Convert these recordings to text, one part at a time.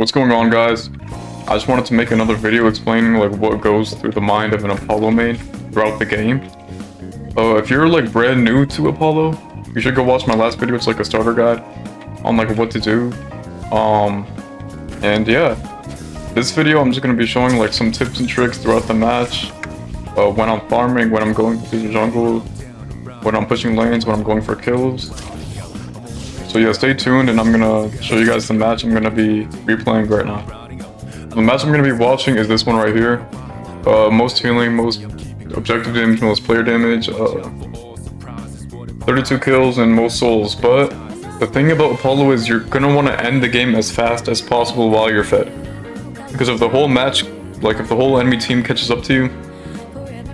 What's going on, guys? I just wanted to make another video explaining like what goes through the mind of an Apollo main throughout the game. If you're like brand new to Apollo, you should go watch my last video. It's like a starter guide on like what to do. And yeah, this video I'm just gonna be showing like some tips and tricks throughout the match. When I'm farming, when I'm going through the jungle, when I'm pushing lanes, when I'm going for kills. So yeah, stay tuned and I'm gonna show you guys the match I'm gonna be replaying right now. The match I'm gonna be watching is this one right here. Most healing, most objective damage, most player damage, 32 kills and most souls. But the thing about Apollo is you're gonna want to end the game as fast as possible while you're fed. Because if the whole match, like if the whole enemy team catches up to you,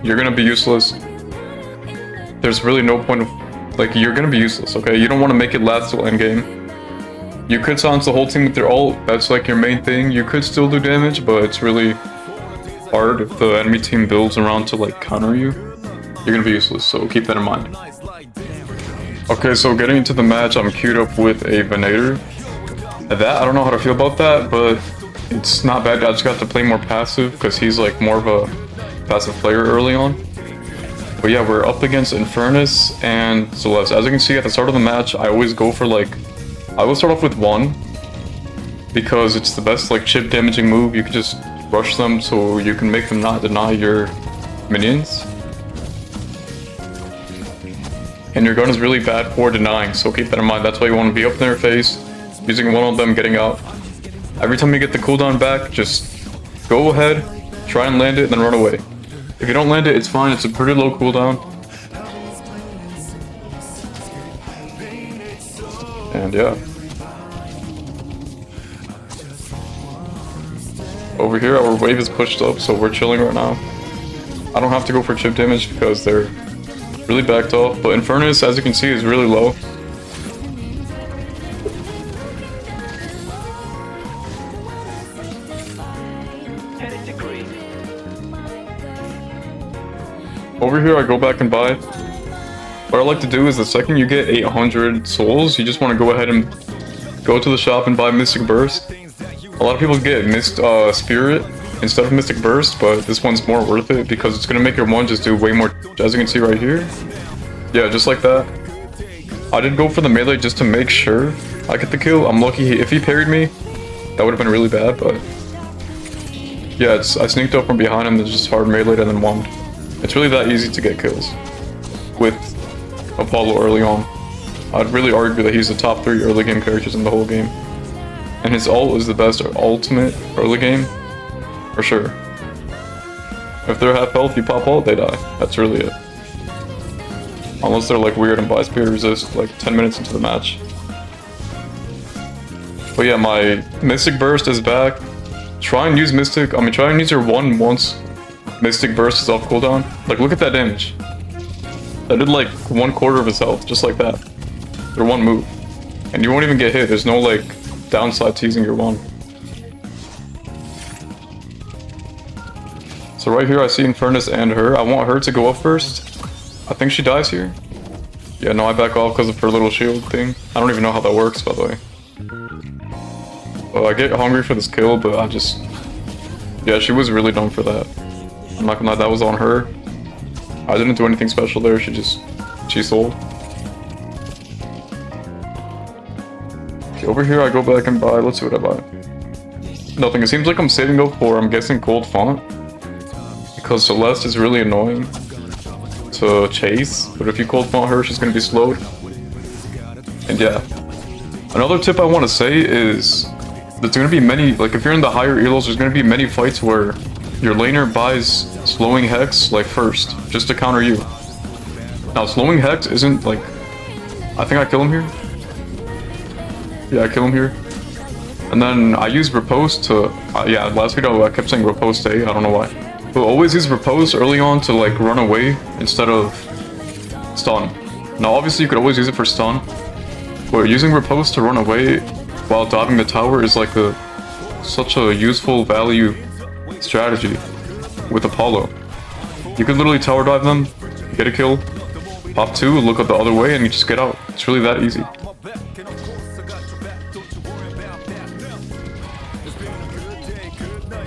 you're gonna be useless. There's really no point of, like, you're gonna be useless, okay? You don't want to make it last till endgame. You could silence the whole team with their ult, that's like your main thing. You could still do damage, but it's really hard if the enemy team builds around to like counter you. You're gonna be useless, so keep that in mind. Okay, so getting into the match, I'm queued up with a Venator. I don't know how to feel about that, but it's not bad. I just got to play more passive because he's like more of a passive player early on. But yeah, we're up against Infernus and Celeste. As you can see at the start of the match, I always go for like, I will start off with 1 because it's the best like chip damaging move. You can just rush them so you can make them not deny your minions. And your gun is really bad for denying, so keep that in mind. That's why you want to be up in their face, using one of them, getting out. Every time you get the cooldown back, just go ahead, try and land it, then run away. If you don't land it, it's fine. It's a pretty low cooldown. And yeah. Over here, our wave is pushed up, so we're chilling right now. I don't have to go for chip damage because they're really backed off. But Infernus, as you can see, is really low. Over here, I go back and buy. What I like to do is the second you get 800 souls, you just want to go ahead and go to the shop and buy Mystic Burst. A lot of people get Spirit instead of Mystic Burst, but this one's more worth it because it's going to make your one just do way more, as you can see right here. Yeah, just like that. I did go for the melee just to make sure I get the kill. I'm lucky. If he parried me, that would have been really bad, but yeah, I sneaked up from behind him and just hard meleeed and then won. It's really that easy to get kills with Apollo early on. I'd really argue that he's the top 3 early game characters in the whole game. And his ult is the best ultimate early game, for sure. If they're half health, you pop ult, they die. That's really it. Unless they're like weird and buy spear resist like 10 minutes into the match. But yeah, my Mystic Burst is back. Try and use try and use your 1 once Mystic Burst is off cooldown. Like, look at that damage. That did like 1/4 of his health, just like that. They're 1 move. And you won't even get hit. There's no like downside to using your 1. So right here I see Infernus and her. I want her to go up first. I think she dies here. Yeah, no, I back off because of her little shield thing. I don't even know how that works, by the way. I get hungry for this kill, but I just... Yeah, she was really dumb for that. I'm not gonna lie, that was on her. I didn't do anything special there, she sold. Okay, over here I go back and buy, let's see what I buy. Nothing, it seems like I'm saving up for, I'm guessing, Cold Font. Because Celeste is really annoying to chase, but if you Cold Font her, she's gonna be slowed. And yeah. Another tip I want to say is, there's gonna be many, like if you're in the higher elos, there's gonna be many fights where your laner buys slowing Hex like first, just to counter you. Now slowing Hex isn't like, I think I kill him here. Yeah, I kill him here. And then I use Riposte to, yeah, last video I kept saying Riposte, I don't know why. But always use Riposte early on to like run away instead of stun. Now obviously you could always use it for stun, but using Riposte to run away while diving the tower is like such a useful value strategy with Apollo. You could literally tower dive them, get a kill, pop 2, look up the other way, and you just get out. It's really that easy.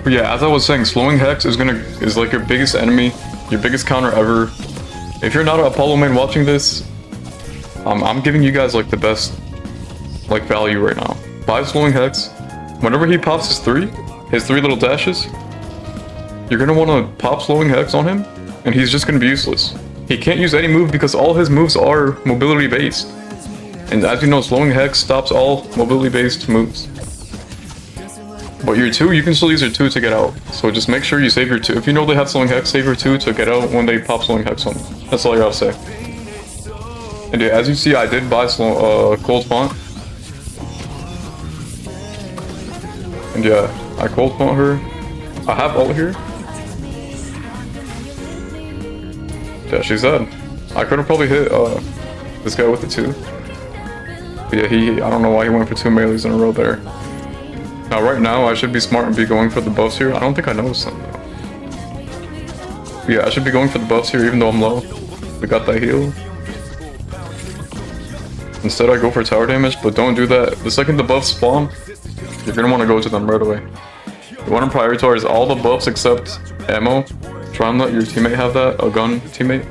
But yeah, as I was saying, slowing Hex is like your biggest enemy, your biggest counter ever. If you're not an Apollo main watching this, I'm giving you guys like the best like value right now. Buy slowing Hex. Whenever he pops his three little dashes, you're gonna want to pop slowing Hex on him, and he's just gonna be useless. He can't use any move because all his moves are mobility based. And as you know, slowing Hex stops all mobility based moves. But your 2, you can still use your 2 to get out. So just make sure you save your 2. If you know they have slowing Hex, save your 2 to get out when they pop slowing Hex on them. That's all I gotta say. And yeah, as you see, I did buy Cold Font. And yeah, I Cold Font her. I have ult here. Yeah, she's dead. I could have probably hit this guy with the 2. But yeah, I don't know why he went for 2 melees in a row there. Now, right now, I should be smart and be going for the buffs here. I don't think I noticed them, though. Yeah, I should be going for the buffs here, even though I'm low. We got that heal. Instead, I go for tower damage, but don't do that. The second the buffs spawn, you're gonna want to go to them right away. You want to prioritize all the buffs except ammo. Try and let your teammate have that, a gun teammate.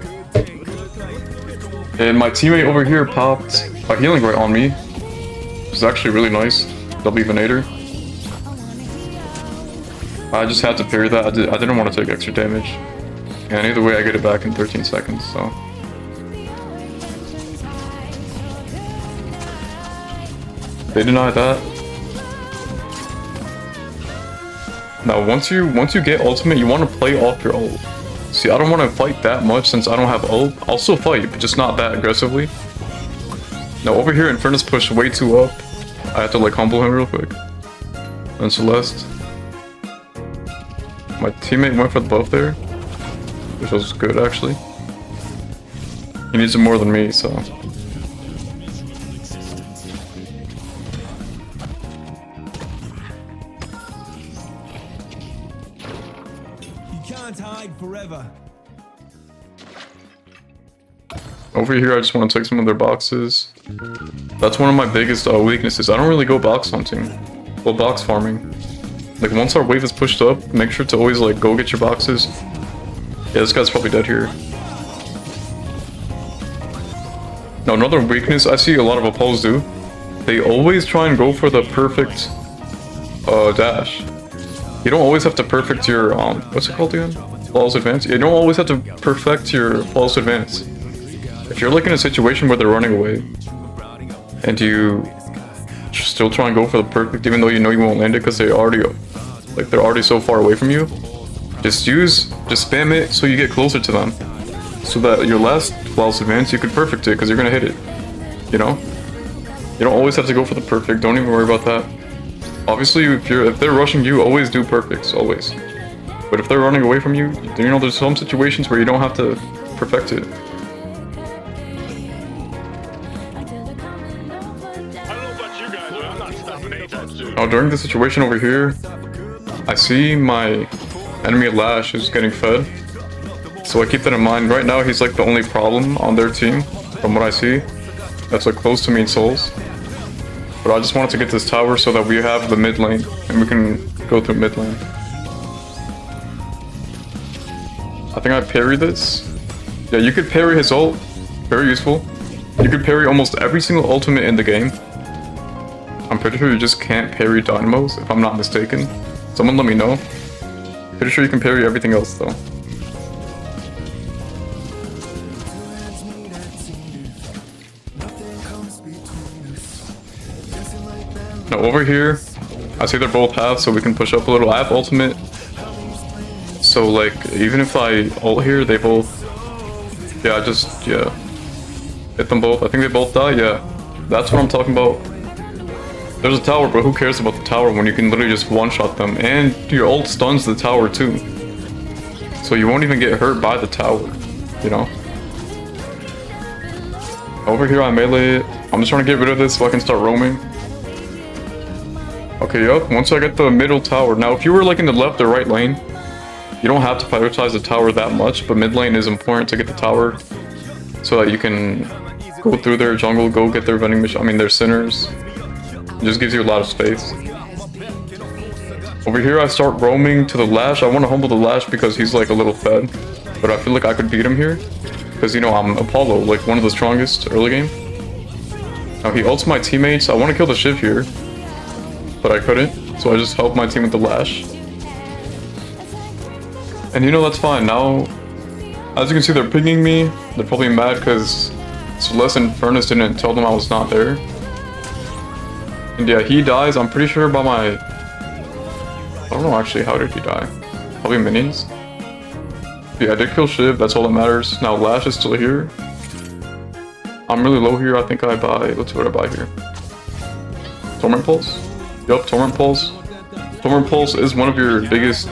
And my teammate over here popped a healing right on me, which is actually really nice. Double Evenator. I just had to parry that. I didn't want to take extra damage. And either way, I get it back in 13 seconds, so. They denied that. Now, once you get ultimate, you want to play off your ult. See, I don't want to fight that much since I don't have ult. I'll still fight, but just not that aggressively. Now, over here, Infernus pushed way too up. I have to, like, humble him real quick. And Celeste. My teammate went for the buff there, which was good, actually. He needs it more than me, so. You can't hide forever. Over here, I just want to take some of their boxes. That's one of my biggest weaknesses. I don't really go box hunting. Well, box farming. Like, once our wave is pushed up, make sure to always, like, go get your boxes. Yeah, this guy's probably dead here. Now, another weakness I see a lot of Apollos do, they always try and go for the perfect dash. You don't always have to perfect your, what's it called again? Flawless advance? You don't always have to perfect your flawless advance. If you're, like, in a situation where they're running away, and you still try and go for the perfect, even though you know you won't land it because they're already so far away from you. Just spam it so you get closer to them, so that your last flawless advance you could perfect it because you're gonna hit it. You know, you don't always have to go for the perfect. Don't even worry about that. Obviously, if they're rushing you, always do perfects, always. But if they're running away from you, you know, there's some situations where you don't have to perfect it. Now, during the situation over here, I see my enemy Lash is getting fed, so I keep that in mind. Right now, he's like the only problem on their team, from what I see, that's like close to me in souls. But I just wanted to get this tower so that we have the mid lane, and we can go through mid lane. I think I parried this. Yeah, you could parry his ult, very useful. You could parry almost every single ultimate in the game. I'm pretty sure you just can't parry Dynamos, if I'm not mistaken. Someone let me know. Pretty sure you can parry everything else, though. Now, over here, I see they're both half, so we can push up a little. I have ultimate. So, like, even if I ult here, they both... Yeah, hit them both. I think they both die, yeah. That's what I'm talking about. There's a tower, but who cares about the tower when you can literally just one-shot them? And your ult stuns the tower too. So you won't even get hurt by the tower, you know? Over here I melee it. I'm just trying to get rid of this so I can start roaming. Okay, yup, once I get the middle tower. Now if you were like in the left or right lane, you don't have to prioritize the tower that much, but mid lane is important to get the tower so that you can go through their jungle, go get their vending machine, their sinners. It just gives you a lot of space. Over here, I start roaming to the Lash. I want to humble the Lash because he's like a little fed. But I feel like I could beat him here. Because, you know, I'm Apollo, like one of the strongest early game. Now he ults my teammates. I want to kill the Shiv here. But I couldn't. So I just helped my team with the Lash. And you know, that's fine. Now, as you can see, they're pinging me. They're probably mad because Celeste and Furnace didn't tell them I was not there. And yeah, he dies. I'm pretty sure by my... I don't know actually, how did he die? Probably minions. But yeah, I did kill Shiv. That's all that matters. Now Lash is still here. I'm really low here. I think I buy... Let's see what I buy here. Torment Pulse? Yup, Torment Pulse. Torment Pulse is one of your biggest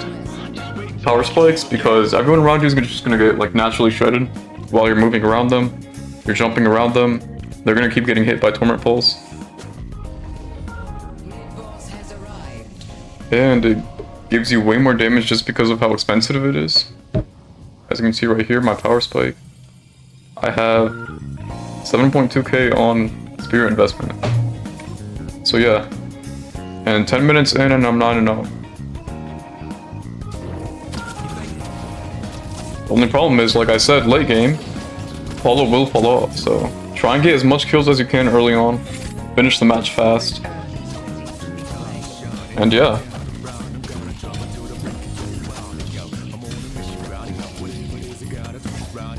power spikes because everyone around you is just gonna get like naturally shredded while you're moving around them. You're jumping around them. They're gonna keep getting hit by Torment Pulse. And it gives you way more damage just because of how expensive it is. As you can see right here, my power spike. I have 7.2k on Spirit investment. So yeah. And 10 minutes in and I'm 9-0. The only problem is, like I said, late game, Apollo will fall off, so try and get as much kills as you can early on. Finish the match fast. And yeah.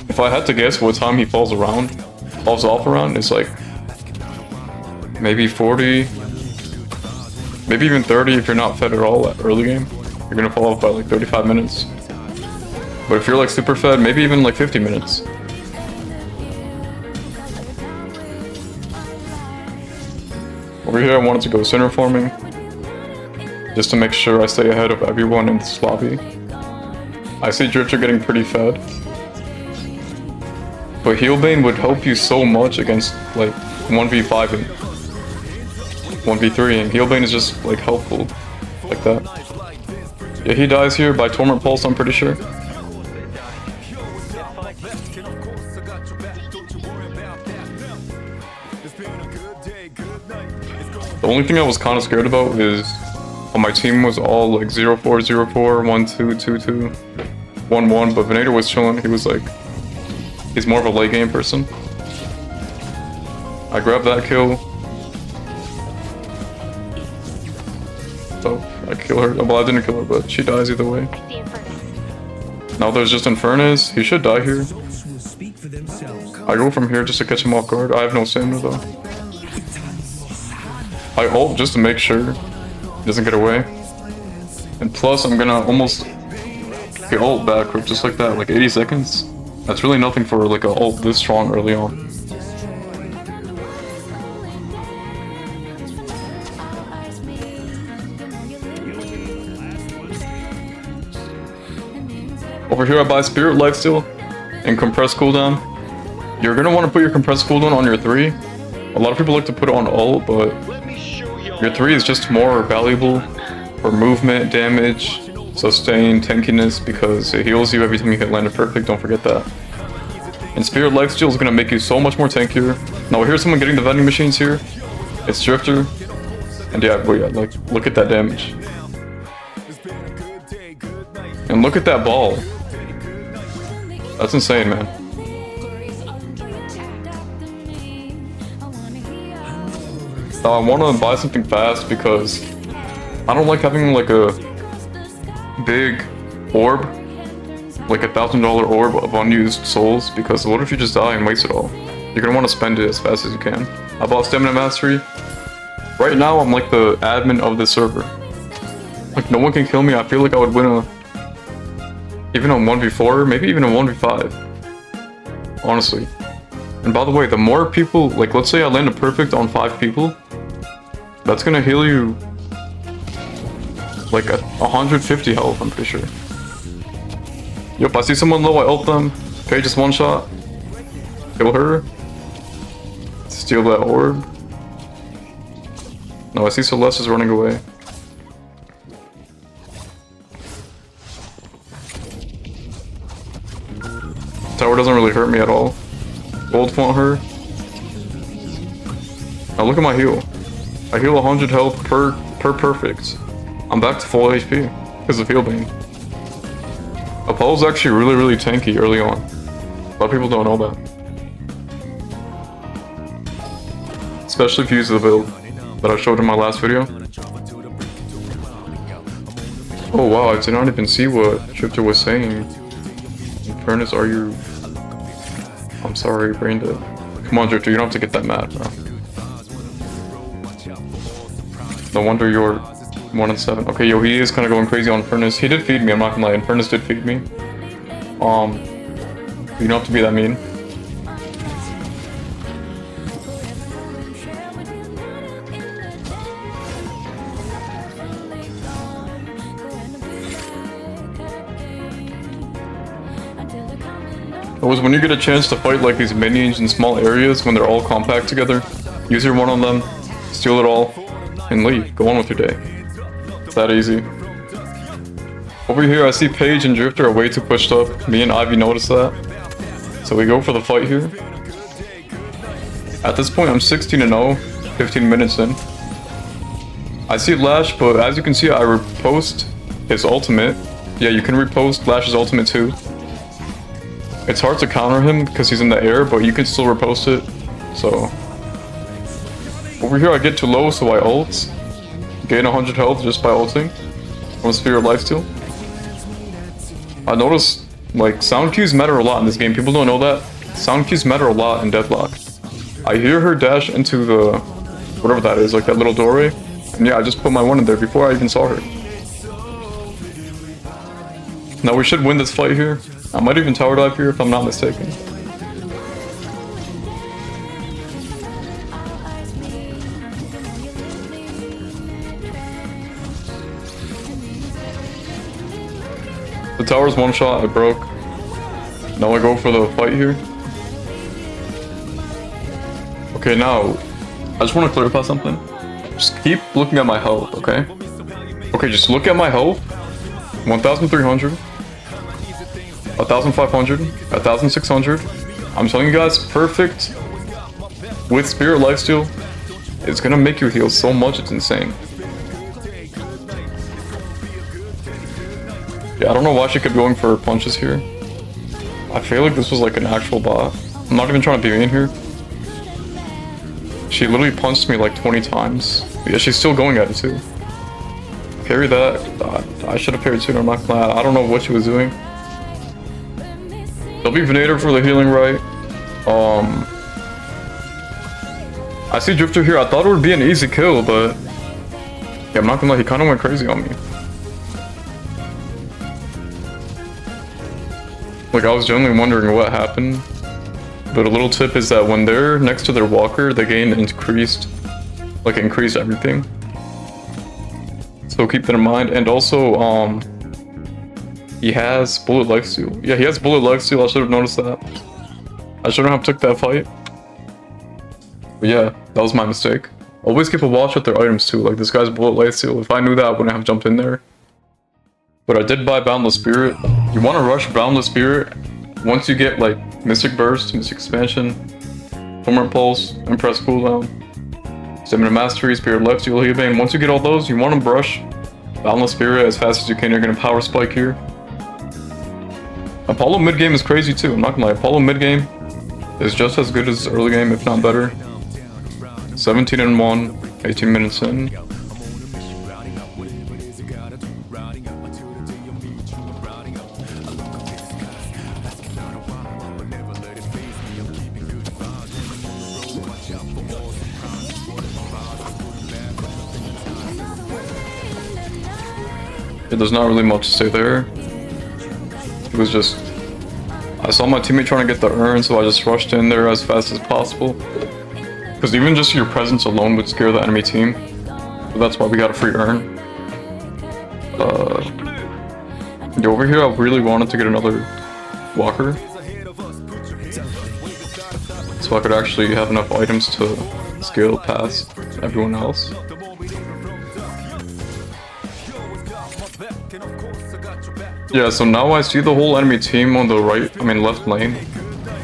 If I had to guess what time he falls off around, it's like maybe 40, maybe even 30 if you're not fed at all at early game. You're gonna fall off by like 35 minutes. But if you're like super fed, maybe even like 50 minutes. Over here I wanted to go center forming, just to make sure I stay ahead of everyone in this lobby. I see Drifter getting pretty fed. But Healbane would help you so much against like 1v5 and 1v3, and Healbane is just like helpful like that. Yeah, he dies here by Torment Pulse, I'm pretty sure. The only thing I was kind of scared about is my team was all like 0-4, 0-4, 1-2, 2-2, 1-1, but Venator was chilling. He was like, he's more of a late game person. I grabbed that kill. Oh, I kill her. Well, I didn't kill her, but she dies either way. Now there's just Infernus. He should die here. I go from here just to catch him off guard. I have no stamina though. I ult just to make sure he doesn't get away. And plus, I'm gonna almost get ult back just like that, like 80 seconds. That's really nothing for like a ult this strong early on. Over here I buy Spirit Lifesteal and Compressed Cooldown. You're gonna want to put your Compressed Cooldown on your 3. A lot of people like to put it on ult, but your 3 is just more valuable for movement, damage, sustain, tankiness, because it heals you every time you hit landed perfect, don't forget that. And Spirit Lifesteal is gonna make you so much more tankier. Now here's someone getting the vending machines here. It's Drifter. And yeah, but yeah, like, look at that damage. And look at that ball. That's insane, man. Now I want to buy something fast because I don't like having like a big orb, like $1,000 orb of unused souls, because what if you just die and waste it all? You're gonna want to spend it as fast as you can. I bought Stamina Mastery. Right now I'm like the admin of this server. Like no one can kill me. I feel like I would win even on 1v4, maybe even a 1v5. Honestly. And by the way, the more people, like let's say I land a perfect on 5 people, that's gonna heal you like 150 health, I'm pretty sure. Yep, I see someone low, I ult them. Okay, just one shot. Kill her. Steal that orb. No, I see Celeste is running away. Tower doesn't really hurt me at all. Gold font her. Now look at my heal. I heal 100 health per perfect. I'm back to full HP because of Heal Beam. Apollo's actually really tanky early on. A lot of people don't know that. Especially if you use the build that I showed in my last video. Oh wow, I did not even see what Drifter was saying. In fairness, are you... I'm sorry, brain dead. Come on, Drifter, you don't have to get that mad, bro. No wonder you're 1 and 7. Okay, yo, he is kind of going crazy on Furnace. He did feed me, I'm not gonna lie. And Furnace did feed me. You don't have to be that mean. It was when you get a chance to fight like these minions in small areas when they're all compact together. Use your one on them, steal it all, and leave. Go on with your day. It's that easy. Over here I see Paige and Drifter are way too pushed up. Me and Ivy noticed that. So we go for the fight here. At this point I'm 16-0, 15 minutes in. I see Lash, but as you can see I repost his ultimate. Yeah, you can repost Lash's ultimate too. It's hard to counter him because he's in the air, but you can still repost it. So over here I get too low, so I ult. Gain 100 health just by ulting. One Sphere of Lifesteal. I noticed like sound cues matter a lot in this game. People don't know that. Sound cues matter a lot in Deadlock. I hear her dash into the whatever that is, like that little doorway. And yeah, I just put my one in there before I even saw her. Now we should win this fight here. I might even tower dive here if I'm not mistaken. The tower's one shot, I broke. Now I go for the fight here. Okay, now, I just want to clarify something. Just keep looking at my health, okay? Okay, just look at my health. 1,300. 1,500, 1,600. I'm telling you guys, perfect with Spirit Lifesteal. It's gonna make you heal so much, it's insane. Yeah, I don't know why she kept going for punches here. I feel like this was like an actual bot. I'm not even trying to be mean here. She literally punched me like 20 times. But yeah, she's still going at it too. Parry that. I should have parried sooner, I'm not gonna lie. I don't know what she was doing. They'll be Venator for the healing right. I see Drifter here. I thought it would be an easy kill, but yeah, I'm not gonna lie, he kind of went crazy on me. Like, I was genuinely wondering what happened. But a little tip is that when they're next to their walker, they gain increased everything. So keep that in mind. And also, he has bullet lifesteal. Yeah, he has bullet lifesteal. I should have noticed that. I shouldn't have took that fight. But yeah, that was my mistake. Always keep a watch with their items too. Like this guy's bullet lifesteal. If I knew that, I wouldn't have jumped in there. But I did buy Boundless Spirit. You want to rush Boundless Spirit once you get like Mystic Burst, Mystic Expansion, Fulmer Pulse, Impress Cooldown, Stamina Mastery, Spirit Lifesteal, Heal Bane. Once you get all those, you want to brush Boundless Spirit as fast as you can. You're going to Power Spike here. Apollo mid game is crazy too, I'm not gonna lie. Apollo mid game is just as good as early game, if not better. 17-1, 18 minutes in. Yeah, there's not really much to say there. It was just, I saw my teammate trying to get the urn, so I just rushed in there as fast as possible. Because even just your presence alone would scare the enemy team. So that's why we got a free urn. Over here, I really wanted to get another walker. So I could actually have enough items to scale past everyone else. Yeah, so now I see the whole enemy team on the left lane.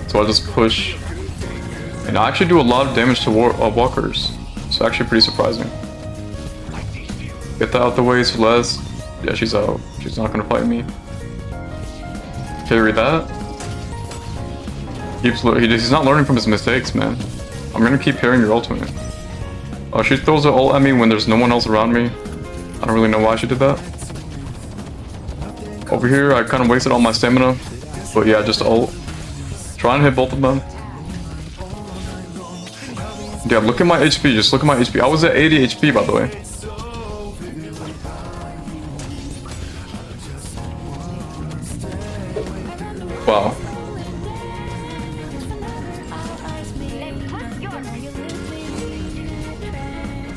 So I just push. And I actually do a lot of damage to walkers. It's actually pretty surprising. Get that out the way, Celeste. Yeah, she's out. She's not gonna fight me. Carry that. He's not learning from his mistakes, man. I'm gonna keep parrying your ultimate. Oh, she throws an ult at me when there's no one else around me. I don't really know why she did that. Over here, I kind of wasted all my stamina. But yeah, just ult. Try and hit both of them. Yeah, look at my HP. Just look at my HP. I was at 80 HP, by the way. Wow.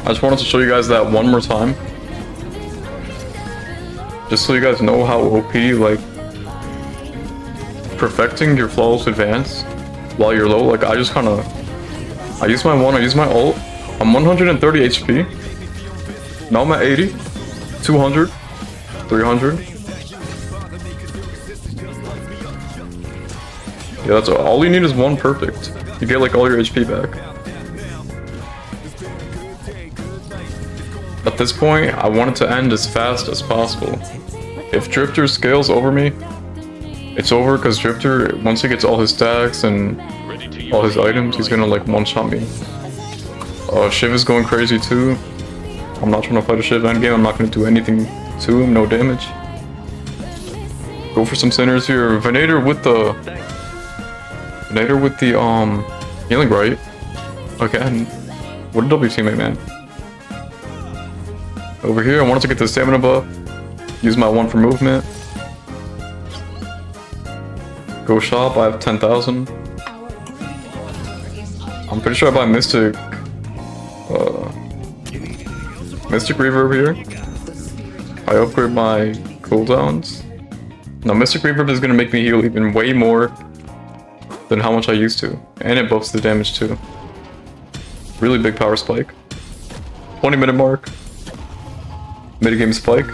I just wanted to show you guys that one more time. Just so you guys know how OP, like, perfecting your flawless advance while you're low. Like, I just kind of... I use my ult. I'm 130 HP. Now I'm at 80. 200. 300. Yeah, that's all you need is one perfect. You get, like, all your HP back. At this point, I want it to end as fast as possible. If Drifter scales over me, it's over because Drifter, once he gets all his stacks and all his items, he's gonna like one-shot me. Shiv is going crazy too. I'm not trying to fight a Shiv endgame, I'm not gonna do anything to him, no damage. Go for some centers here. Venator with the healing right. Again. What a W teammate, man. Over here, I wanted to get the stamina buff. Use my one for movement. Go shop, I have 10,000. I'm pretty sure I buy Mystic Reaver over here. I upgrade my cooldowns. Now Mystic Reaver is gonna make me heal even way more than how much I used to. And it buffs the damage too. Really big power spike. 20-minute mark. Mid-game spike.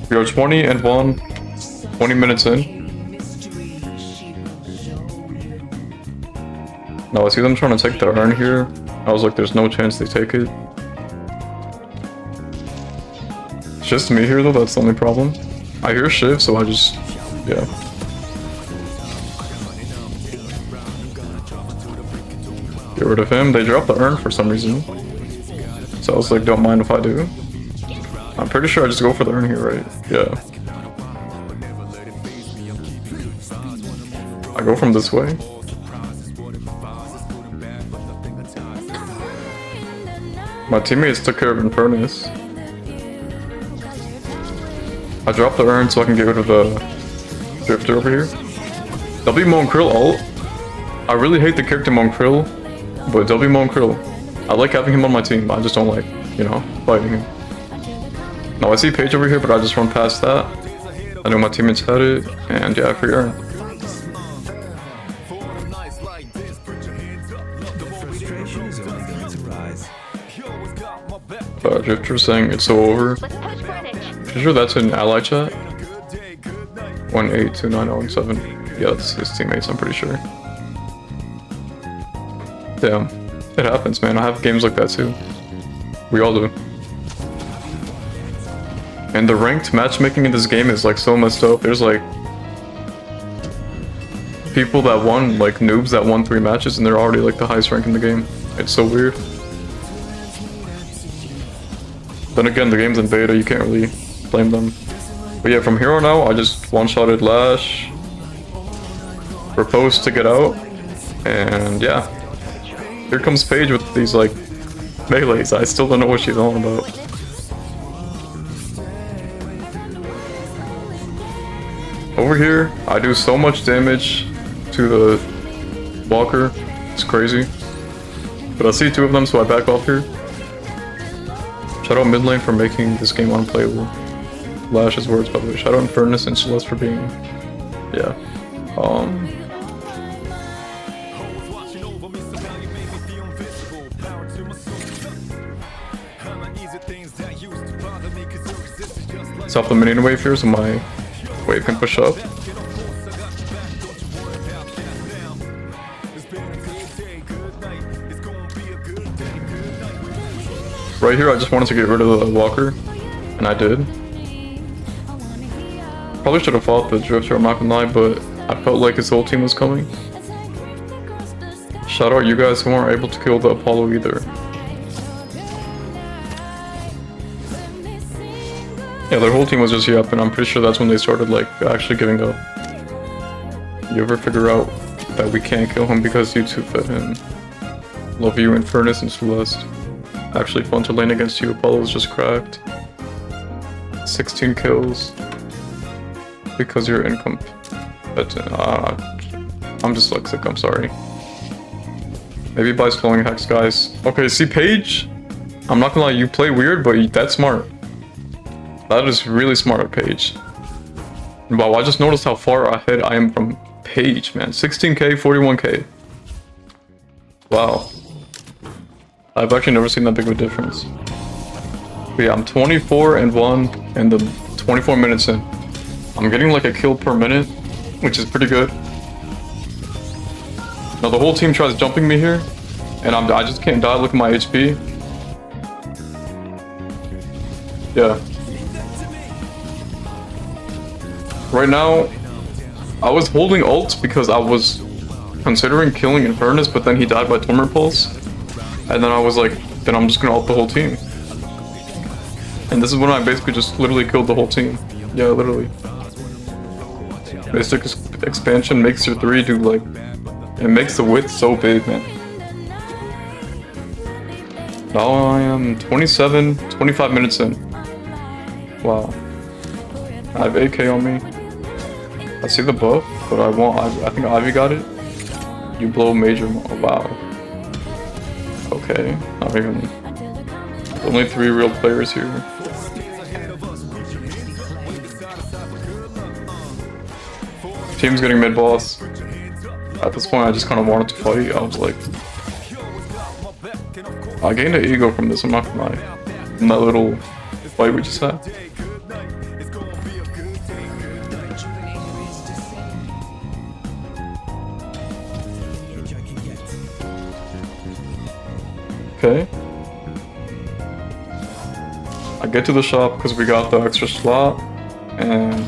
We are 20 and 1. 20 minutes in. Now I see them trying to take the urn here. I was like, there's no chance they take it. It's just me here though, that's the only problem. I hear Shiv, so I just... yeah. Get rid of him. They dropped the urn for some reason. So I was like, don't mind if I do. I'm pretty sure I just go for the urn here, right? Yeah. I go from this way. My teammates took care of Infernus. I dropped the urn so I can get rid of the Drifter over here. W Monkrill ult. I really hate the character Monkrill, but W Monkrill. I like having him on my team, I just don't like, you know, fighting him. Now I see Paige over here, but I just run past that. I know my teammates had it, and yeah, free urn. Drifter saying it's so over. Pretty sure that's in ally chat. 1829017. Yeah, that's his teammates, I'm pretty sure. Damn. It happens, man. I have games like that too. We all do. And the ranked matchmaking in this game is like so messed up. There's like people that won, like noobs that won 3 matches and they're already like the highest rank in the game. It's so weird. Then again, the game's in beta, you can't really blame them. But yeah, from here on out, I just one-shotted Lash. Proposed to get out. And yeah. Here comes Paige with these like melees. I still don't know what she's on about. Over here, I do so much damage to the walker. It's crazy. But I see 2 of them, so I back off here. Shout out mid lane for making this game unplayable. Lash's words, by the way. Shout out Infernus and Celeste for being... yeah. Stop the minion wave here so my wave can push up. Right here, I just wanted to get rid of the walker, and I did. Probably should have fought the drifter, I'm not gonna lie, but I felt like his whole team was coming. Shout out you guys who weren't able to kill the Apollo either. Yeah, their whole team was just yapping. I'm pretty sure that's when they started like actually giving up. You ever figure out that we can't kill him because you two fed him? Love you, Infernus and Celeste. Actually fun to lane against you. Apollo's just cracked. 16 kills. Because you're incompetent. I'm dyslexic, I'm sorry. Maybe by slowing hex, guys. Okay, see Paige? I'm not gonna lie, you play weird, but that's smart. That is really smart, Paige. Wow, I just noticed how far ahead I am from Paige, man. 16k, 41k. Wow. I've actually never seen that big of a difference. But yeah, I'm 24-1 and the 24 minutes in. I'm getting like a kill per minute, which is pretty good. Now the whole team tries jumping me here, and I just can't die. Look at my HP. Yeah. Right now, I was holding ult because I was considering killing Infernus, but then he died by Torment Pulse. And then I was like, then I'm just gonna ult the whole team. And this is when I basically just literally killed the whole team. Yeah, literally. Basic expansion makes your 3 do like, it makes the width so big, man. Now I am 25 minutes in. Wow. I have AK on me. I see the buff, but I think Ivy got it. You blow major, oh, wow. Okay, not even, only 3 real players here. Team's getting mid boss. At this point I just kind of wanted to fight. I was like, I gained an ego from this, I'm not gonna lie. From that little fight we just had. Okay. I get to the shop because we got the extra slot, and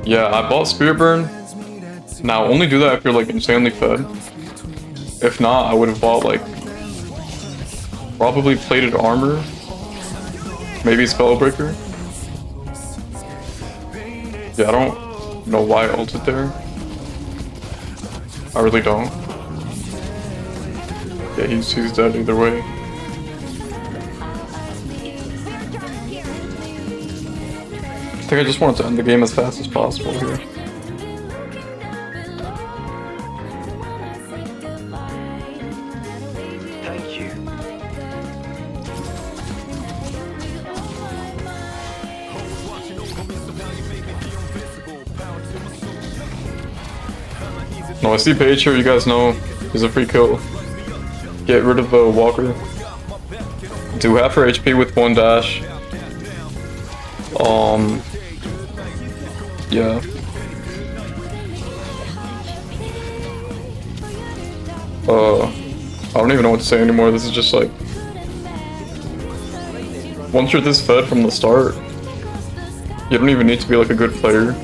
yeah, I bought Spirit Burn. Now only do that if you're like insanely fed. If not, I would have bought like probably plated armor, maybe Spellbreaker. Yeah, I don't know why I ulted there. I really don't. Yeah, he's dead either way. I think I just wanted to end the game as fast as possible here. Thank you. No, I see Paige here, you guys know he's a free kill. Get rid of the walker. Do half her HP with 1 dash. Yeah. I don't even know what to say anymore. This is just like, once you're this fed from the start, you don't even need to be like a good player.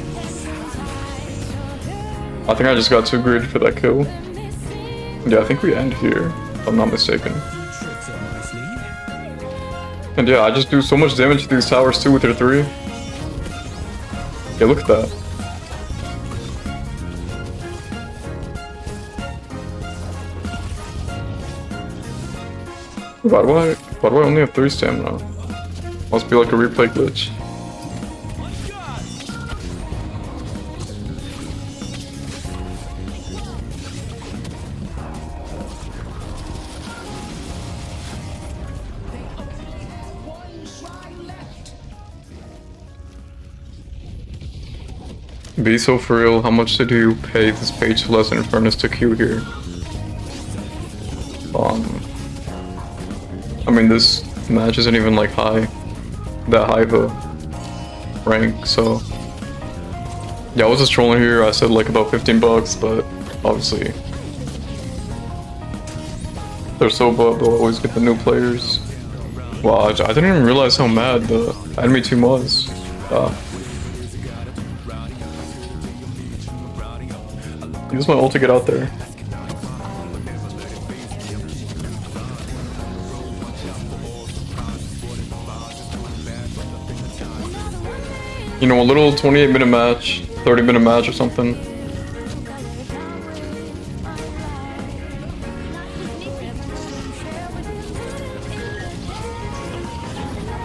I think I just got too greedy for that kill. Yeah, I think we end here, if I'm not mistaken. And yeah, I just do so much damage to these towers too with their 3. Yeah, look at that. Why do I only have 3 stamina? Must be like a replay glitch. Be so for real, how much did you pay this page Celeste and Infernus to queue here? I mean, this match isn't even like that high of a rank, so yeah, I was just trolling here. I said like about $15, but obviously They're so buff, they'll always get the new players. Wow, I didn't even realize how mad the enemy team was. Use my ult to get out there. You know, a little 28-minute match, 30-minute match or something.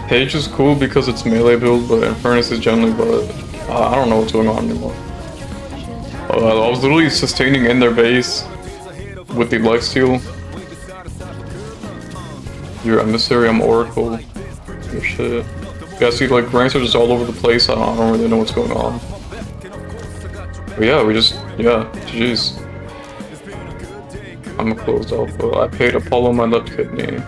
Page is cool because it's melee build, but Infernus is generally, but I don't know what's going on anymore. I was literally sustaining in their base with the lifesteal. Your emissary, I'm Oracle. Your shit. Yeah, see, like, ranks are just all over the place. I don't really know what's going on. But yeah, GG's. I'm closed out, but I paid Apollo my left kidney.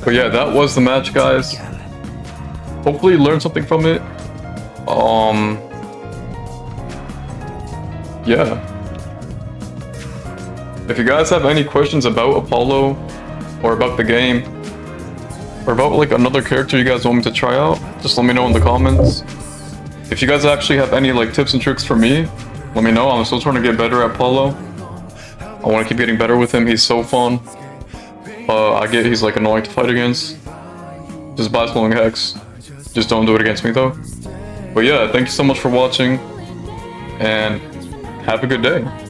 But yeah, that was the match, guys. Hopefully you learned something from it. Yeah. If you guys have any questions about Apollo, or about the game, or about like another character you guys want me to try out, just let me know in the comments. If you guys actually have any like tips and tricks for me, let me know. I'm still trying to get better at Apollo. I want to keep getting better with him. He's so fun. He's like annoying to fight against. Just buy slowing Hex. Just don't do it against me though. But yeah, thank you so much for watching, and have a good day.